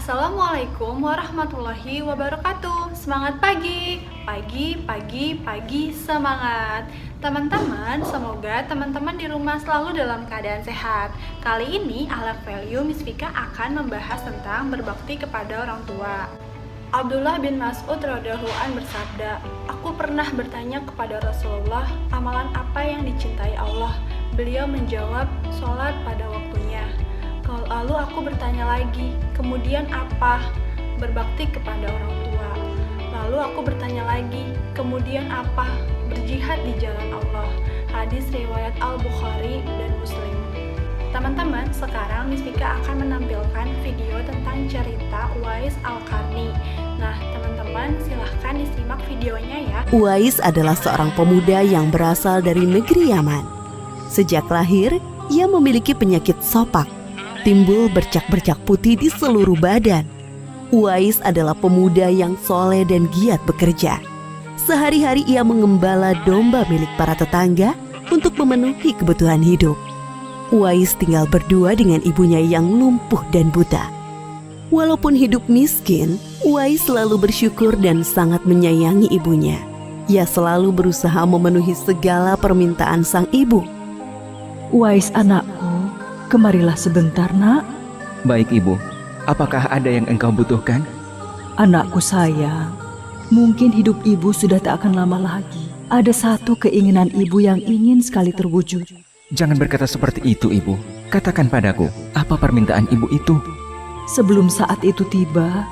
Assalamualaikum warahmatullahi wabarakatuh. Semangat pagi, pagi, semangat. Teman-teman, semoga teman-teman di rumah selalu dalam keadaan sehat. Kali ini Ahlak Value Miss Vika akan membahas tentang berbakti kepada orang tua. Abdullah bin Mas'ud radhiyallahu anhu bersabda, "Aku pernah bertanya kepada Rasulullah, amalan apa yang dicintai Allah?" Beliau menjawab, "Sholat pada waktunya." Lalu aku bertanya lagi, "Kemudian apa?" "Berbakti kepada orang tua." Lalu aku bertanya lagi, "Kemudian apa?" "Berjihad di jalan Allah." Hadis riwayat Al-Bukhari dan Muslim. Teman-teman, sekarang Miss Vika akan menampilkan video tentang cerita Uwais Al-Qarni. Nah, teman-teman silahkan disimak videonya ya. Uwais adalah seorang pemuda yang berasal dari negeri Yaman. Sejak lahir, ia memiliki penyakit sopak. Timbul bercak-bercak putih di seluruh badan. Uwais adalah pemuda yang soleh dan giat bekerja. Sehari-hari ia mengembala domba milik para tetangga untuk memenuhi kebutuhan hidup. Uwais tinggal berdua dengan ibunya yang lumpuh dan buta. Walaupun hidup miskin, Uwais selalu bersyukur dan sangat menyayangi ibunya. Ia selalu berusaha memenuhi segala permintaan sang ibu. "Uwais anakku, kemarilah sebentar, Nak." Baik, Ibu. Apakah ada yang engkau butuhkan? "Anakku sayang, mungkin hidup ibu sudah tak akan lama lagi. Ada satu keinginan ibu yang ingin sekali terwujud." Jangan berkata seperti itu, Ibu. Katakan padaku, apa permintaan Ibu itu? "Sebelum saat itu tiba,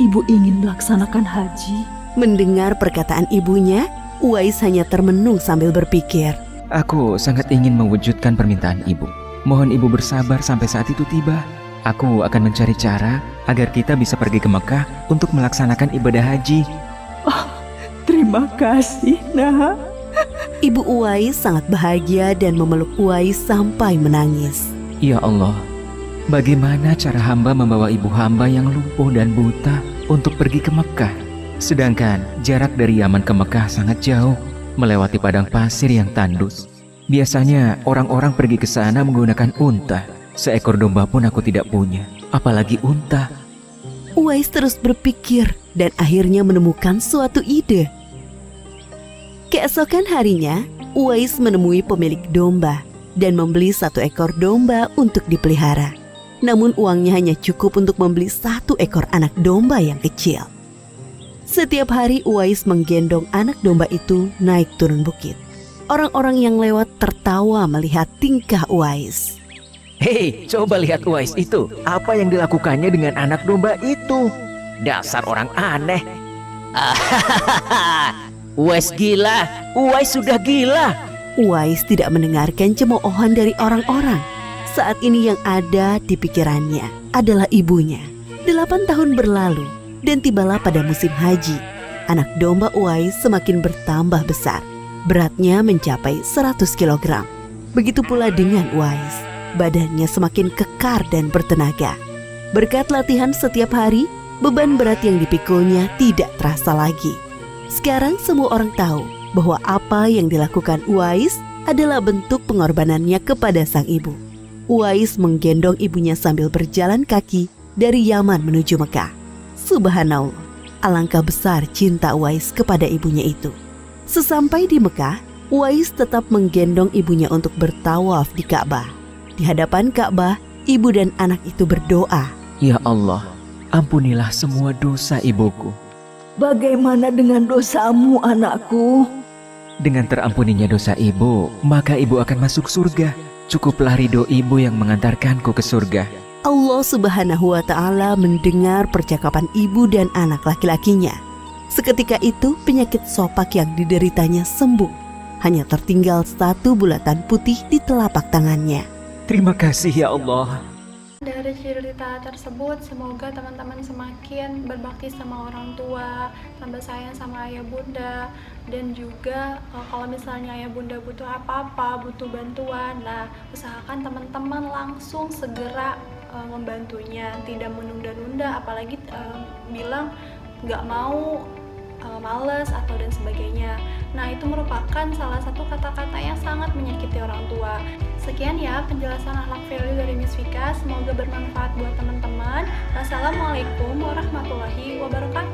ibu ingin melaksanakan haji." Mendengar perkataan ibunya, Uwais hanya termenung sambil berpikir. Aku sangat ingin mewujudkan permintaan Ibu. Mohon Ibu bersabar sampai saat itu tiba. Aku akan mencari cara agar kita bisa pergi ke Mekah untuk melaksanakan ibadah haji. "Terima kasih, Nak." Ibu Uwais sangat bahagia dan memeluk Uwais sampai menangis. Ya Allah, bagaimana cara hamba membawa ibu hamba yang lumpuh dan buta untuk pergi ke Mekah? Sedangkan jarak dari Yaman ke Mekah sangat jauh, melewati padang pasir yang tandus. Biasanya orang-orang pergi ke sana menggunakan unta. Seekor domba pun aku tidak punya, apalagi unta. Uwais terus berpikir dan akhirnya menemukan suatu ide. Keesokan harinya, Uwais menemui pemilik domba dan membeli satu ekor domba untuk dipelihara. Namun uangnya hanya cukup untuk membeli satu ekor anak domba yang kecil. Setiap hari Uwais menggendong anak domba itu naik turun bukit. Orang-orang yang lewat tertawa melihat tingkah Uwais. Hei, coba lihat Uwais itu. Apa yang dilakukannya dengan anak domba itu? Dasar orang aneh. Uwais gila. Uwais sudah gila. Uwais tidak mendengarkan cemoohan dari orang-orang. Saat ini yang ada di pikirannya adalah ibunya. 8 tahun berlalu dan tibalah pada musim haji. Anak domba Uwais semakin bertambah besar. Beratnya mencapai 100 kg. Begitu pula dengan Uwais. Badannya semakin kekar dan bertenaga. Berkat latihan setiap hari, beban berat yang dipikulnya tidak terasa lagi. Sekarang semua orang tahu bahwa apa yang dilakukan Uwais adalah bentuk pengorbanannya kepada sang ibu. Uwais menggendong ibunya sambil berjalan kaki dari Yaman menuju Mekah. Subhanallah, alangkah besar cinta Uwais kepada ibunya itu. Sesampai di Mekah, Uwais tetap menggendong ibunya untuk bertawaf di Ka'bah. Di hadapan Ka'bah, ibu dan anak itu berdoa, Ya Allah, ampunilah semua dosa ibuku. "Bagaimana dengan dosamu, anakku?" Dengan terampuninya dosa ibu, maka ibu akan masuk surga. Cukuplah ridho ibu yang mengantarkanku ke surga. Allah Subhanahu wa Ta'ala mendengar percakapan ibu dan anak laki-lakinya. Seketika itu penyakit sopak yang dideritanya sembuh. Hanya tertinggal satu bulatan putih di telapak tangannya. Terima kasih ya Allah. Dari cerita tersebut, semoga teman-teman semakin berbakti sama orang tua, tambah sayang sama ayah bunda, dan juga kalau misalnya ayah bunda butuh apa-apa, butuh bantuan, nah usahakan teman-teman langsung segera membantunya, tidak menunda-nunda, apalagi bilang nggak mau, males atau dan sebagainya. Nah, itu merupakan salah satu kata-kata yang sangat menyakiti orang tua. Sekian ya penjelasan akhlak value dari Miss Vika. Semoga bermanfaat buat teman-teman. Wassalamualaikum warahmatullahi wabarakatuh.